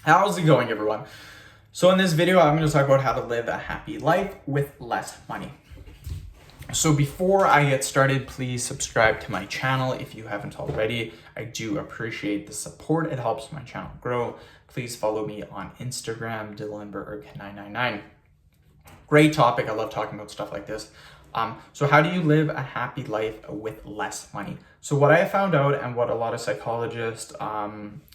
How's it going, everyone? So in this video, I'm going to talk about how to live a happy life with less money. So before I get started, please subscribe to my channel if you haven't already. I do appreciate the support. It helps my channel grow. Please follow me on Instagram, DylanBerg999. Great topic. I love talking about stuff like this. So how do you live a happy life with less money? So what I found out, and what a lot of psychologists,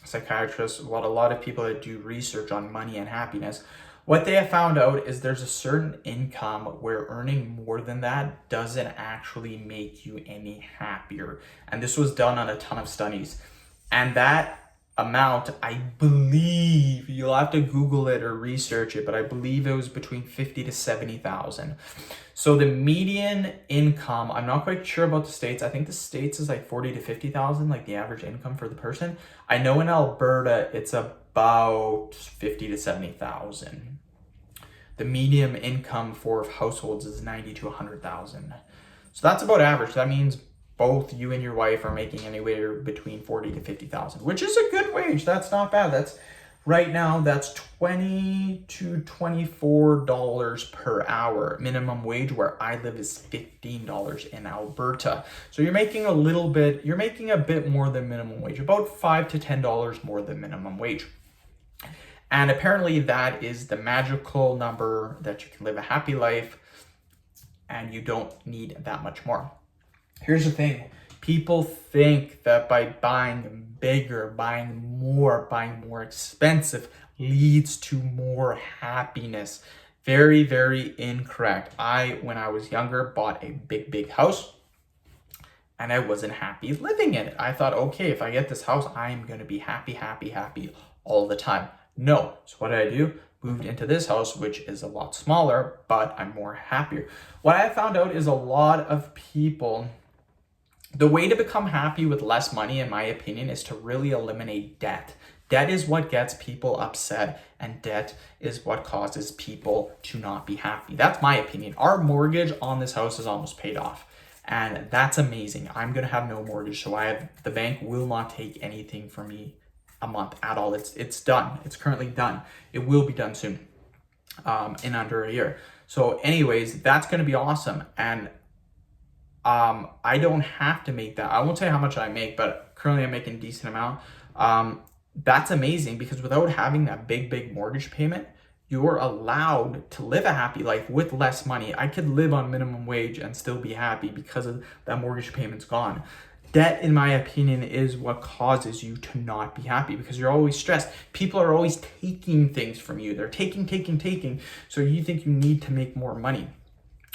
psychiatrists, what a lot of people that do research on money and happiness, what they have found out is there's a certain income where earning more than that doesn't actually make you any happier. And this was done on a ton of studies. And that amount, I believe, you'll have to Google it or research it, but I believe it was between 50 to 70,000. So the median income, I'm not quite sure about the States. I think the States is like 40 to 50,000, like the average income for the person. I know in Alberta, it's about 50 to 70,000. The median income for households is 90 to 100,000. So that's about average. That means both you and your wife are making anywhere between 40 to 50,000, which is a good wage. That's not bad. That's right now, that's $20 to $24 per hour. Minimum wage where I live is $15 in Alberta. So you're making a bit more than minimum wage, about $5 to $10 more than minimum wage. And apparently that is the magical number that you can live a happy life and you don't need that much more. Here's the thing. People think that by buying bigger, buying more expensive leads to more happiness. Very, very incorrect. When I was younger, bought a big house and I wasn't happy living in it. I thought, okay, if I get this house, I'm going to be happy all the time. No. So what did I do? Moved into this house, which is a lot smaller, but I'm more happier. What I found out is a lot of people, the way to become happy with less money, in my opinion, is to really eliminate debt. Debt is what gets people upset, and debt is what causes people to not be happy. That's my opinion. Our mortgage on this house is almost paid off, and that's amazing. I'm going to have no mortgage, so the bank will not take anything from me a month at all. It's done. It's currently done. It will be done soon, in under a year. So anyways, that's going to be awesome. And I don't have to make that. I won't say how much I make, but currently I'm making a decent amount. That's amazing because without having that big mortgage payment, you're allowed to live a happy life with less money. I could live on minimum wage and still be happy because of that mortgage payment's gone. Debt, in my opinion, is what causes you to not be happy because you're always stressed. People are always taking things from you. They're taking. So you think you need to make more money.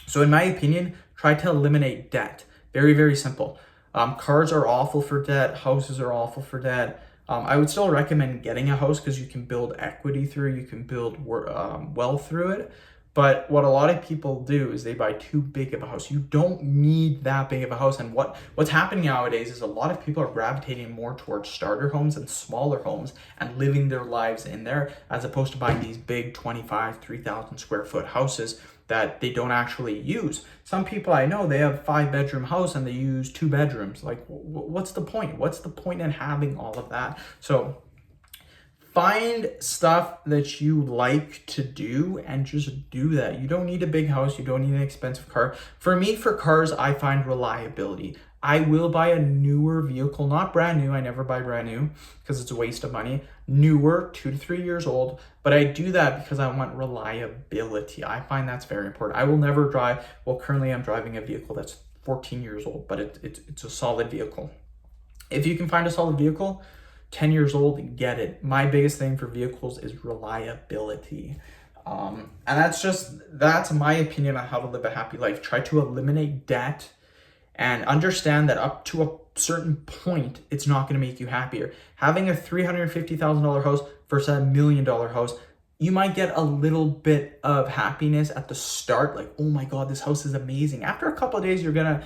So in my opinion, try to eliminate debt. Very, very simple. Cars are awful for debt. Houses are awful for debt. I would still recommend getting a house because you can build equity through it. You can build wealth through it. But what a lot of people do is they buy too big of a house. You don't need that big of a house. And what's happening nowadays is a lot of people are gravitating more towards starter homes and smaller homes and living their lives in there as opposed to buying these big 25, 3,000 square foot houses that they don't actually use. Some people I know, they have 5-bedroom house and they use 2 bedrooms. Like, what's the point? What's the point in having all of that? So find stuff that you like to do and just do that. You don't need a big house. You don't need an expensive car. For me, for cars, I find reliability. I will buy a newer vehicle, not brand new. I never buy brand new because it's a waste of money. Newer, 2 to 3 years old. But I do that because I want reliability. I find that's very important. I will never drive. Well, currently I'm driving a vehicle that's 14 years old, but it's a solid vehicle. If you can find a solid vehicle, 10 years old, get it. My biggest thing for vehicles is reliability. And that's my opinion on how to live a happy life. Try to eliminate debt and understand that up to a certain point, it's not going to make you happier. Having a $350,000 house versus $1 million house, you might get a little bit of happiness at the start, like, oh my God, this house is amazing. After a couple of days, you're gonna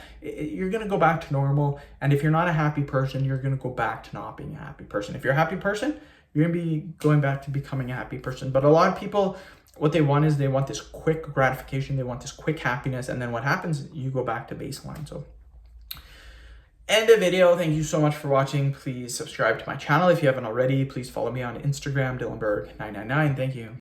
go back to normal. And if you're not a happy person, you're gonna go back to not being a happy person. If you're a happy person, you're gonna be going back to becoming a happy person. But a lot of people, what they want is they want this quick gratification, they want this quick happiness, and then what happens? You go back to baseline. So end the video. Thank you so much for watching. Please subscribe to my channel if you haven't already. Please follow me on Instagram, Dylanberg999. Thank you.